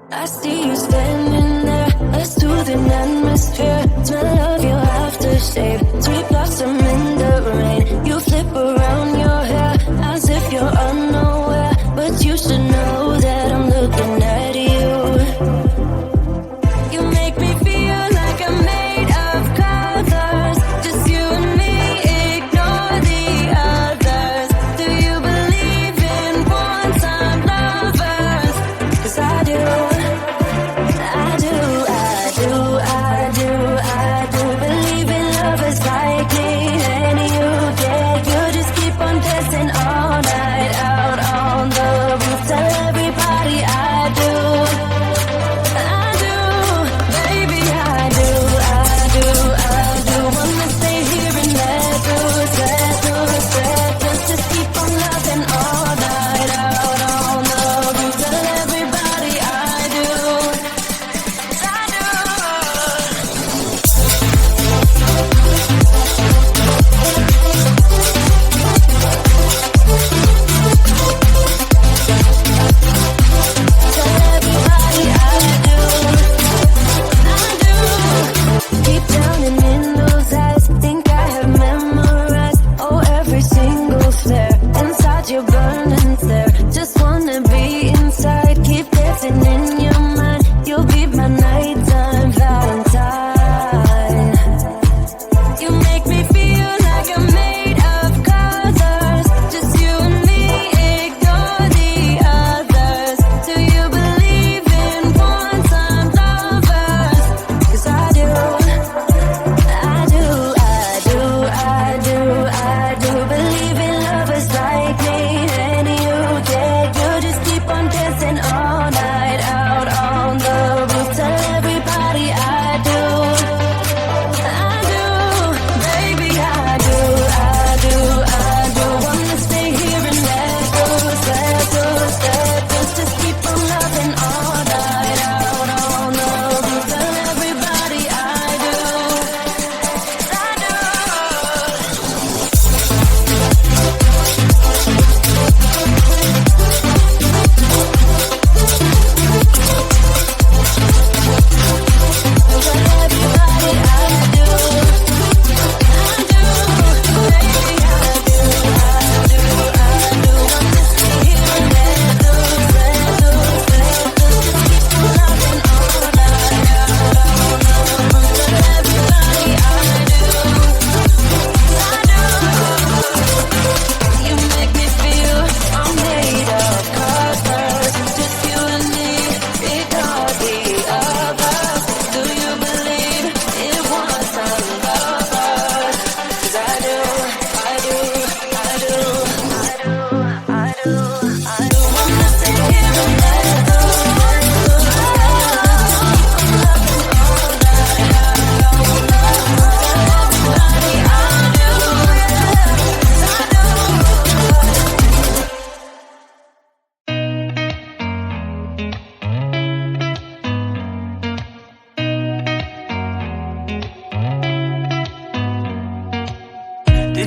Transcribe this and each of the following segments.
I see you standing there, let's do the atmosphere. Smell of your aftershave, sweet blossom in the rain. You flip around your hair as if you're unaware, but you should know that I'm looking at you. You make me feel like I'm made of colors, just you and me, ignore the others. Do you believe in one-time lovers? 'Cause I do. I do believe in lovers like me.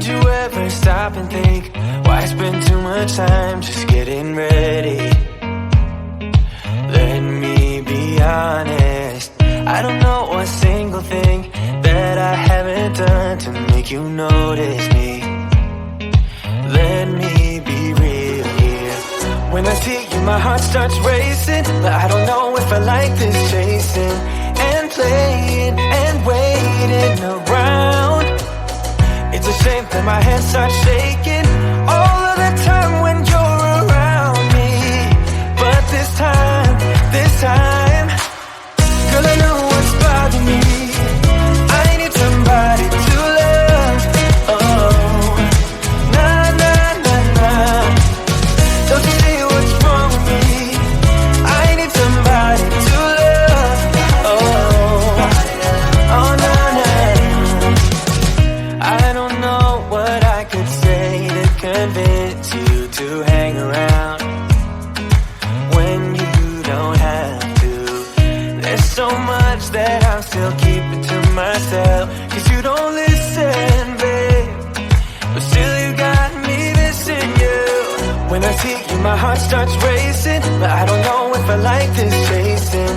Did you ever stop and think, why spend too much time just getting ready? Let me be honest, I don't know a single thing that I haven't done to make you notice me. Let me be real here. When I see you, my heart starts racing, but I don't know if I like this chasing and playing and waiting around. It's a shame that my hands start shaking all of the time when you're around me. But this time, girl, I know what's bothering me. I need somebody to love. Oh, nah, nah, nah, nah. Don't you see what's wrong with me? I need somebody to love. Oh, oh, nah, nah. I don't know what I could say to convince you to hang around when you don't have to. There's so much that I'm still keeping to myself, 'cause you don't listen, babe. But still you got me missing you. When I see you, my heart starts racing, but I don't know if I like this chasing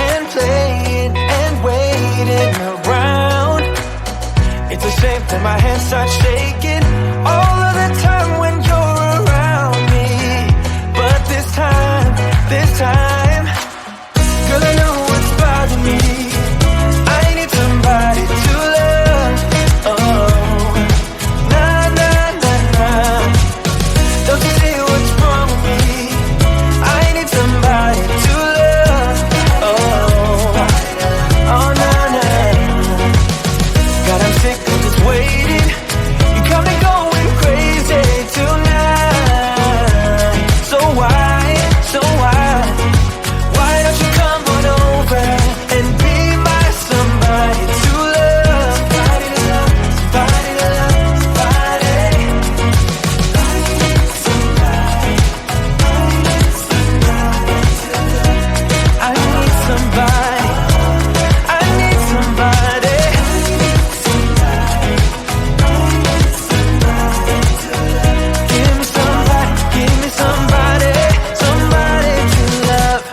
and playing and waiting around. It's a shame that my hands start shaking all of the time when you're around me. But this time, girl, I know what's bothering me. I need somebody to love. Oh, nah, nah, nah, nah. Don't you see what's wrong with me? I need somebody to love. Oh, oh, nah, nah. God, I'm sick of this waiting. You got me going crazy tonight. So why? Why don't you come on over and be my somebody to love? Somebody to love, somebody to love, somebody. I need somebody. I need somebody. I need somebody. Give me somebody, somebody to love.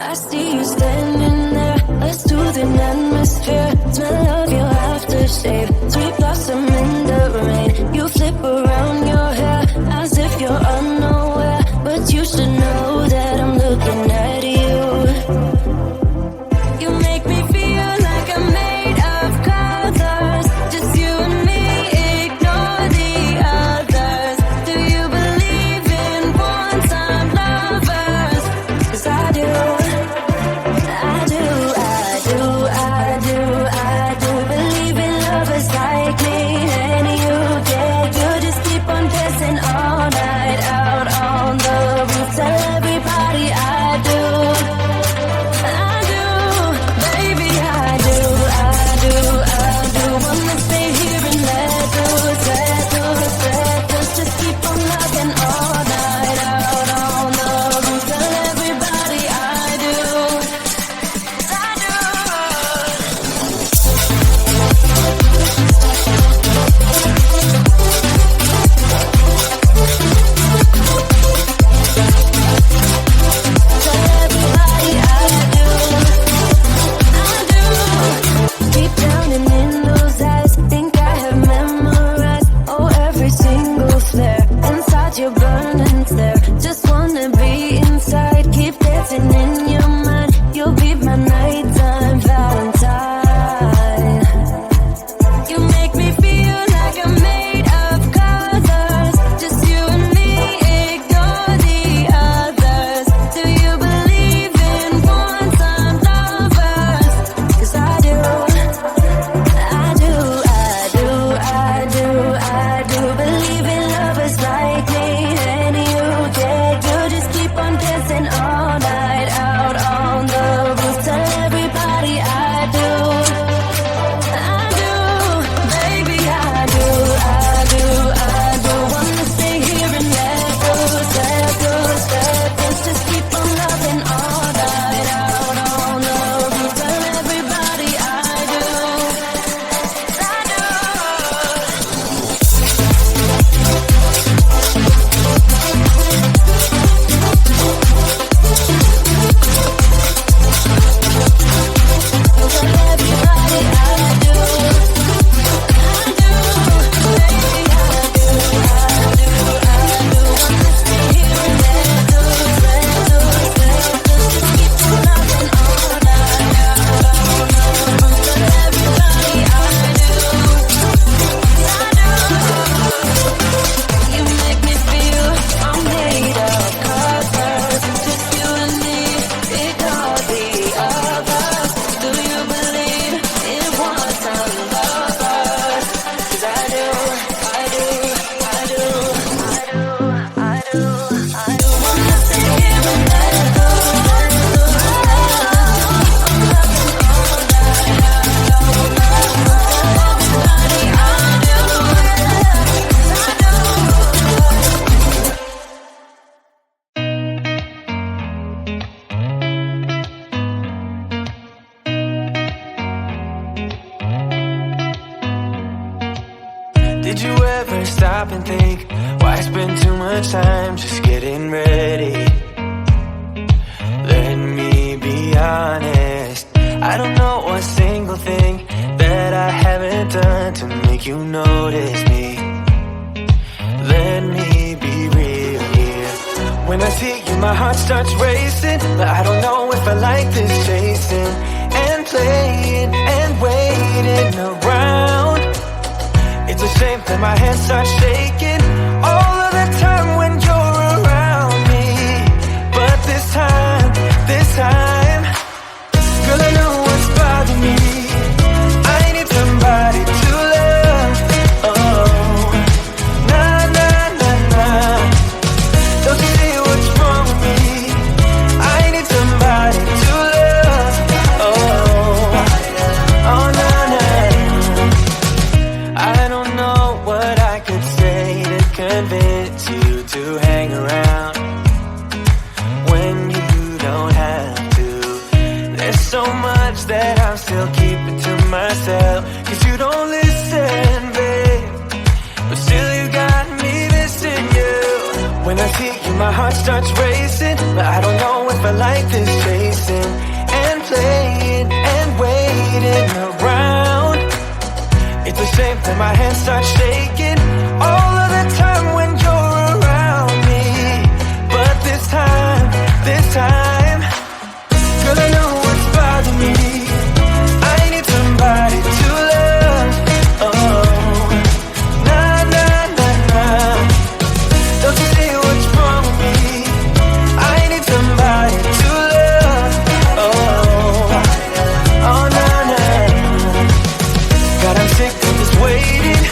I see you standing there, let's do the atmosphere. Smell of your aftershave, sweet blossom in the rain. You flip around your hair as if you're unaware, but you should know that I'm looking at you. You make me feel like I'm made of colors, just you and me. Did you ever stop and think, why spend too much time just getting ready? Let me be honest, I don't know a single thing that I haven't done to make you notice me. Let me be real here. When I see you, my heart starts racing, but I don't know if I like this chasing and playing and waiting around. It's a shame that my hands start shaking all of the time when you're around me. But this time, girl, I know what's bothering me. I need somebody to love. Oh, nah, nah, nah, nah. Don't you see what's wrong with me? I need somebody to love. Oh, oh, nah, nah. I don't know what I could say to convince you to hang around when you don't have to. There's so much that I'm still keeping to myself, 'cause you don't listen, babe. But still you got me missing you. When I see you, my heart starts racing, but I don't know if I like this chasing and playing and waiting around. It's a shame that my hands start shaking all of the time when you're around me. But this time, girl, I know what's bothering me. I need somebody to love. Oh, nah, nah, nah, nah. Don't you see what's wrong with me? I need somebody to love. Oh, oh, nah, nah. God, I'm sick of this waiting.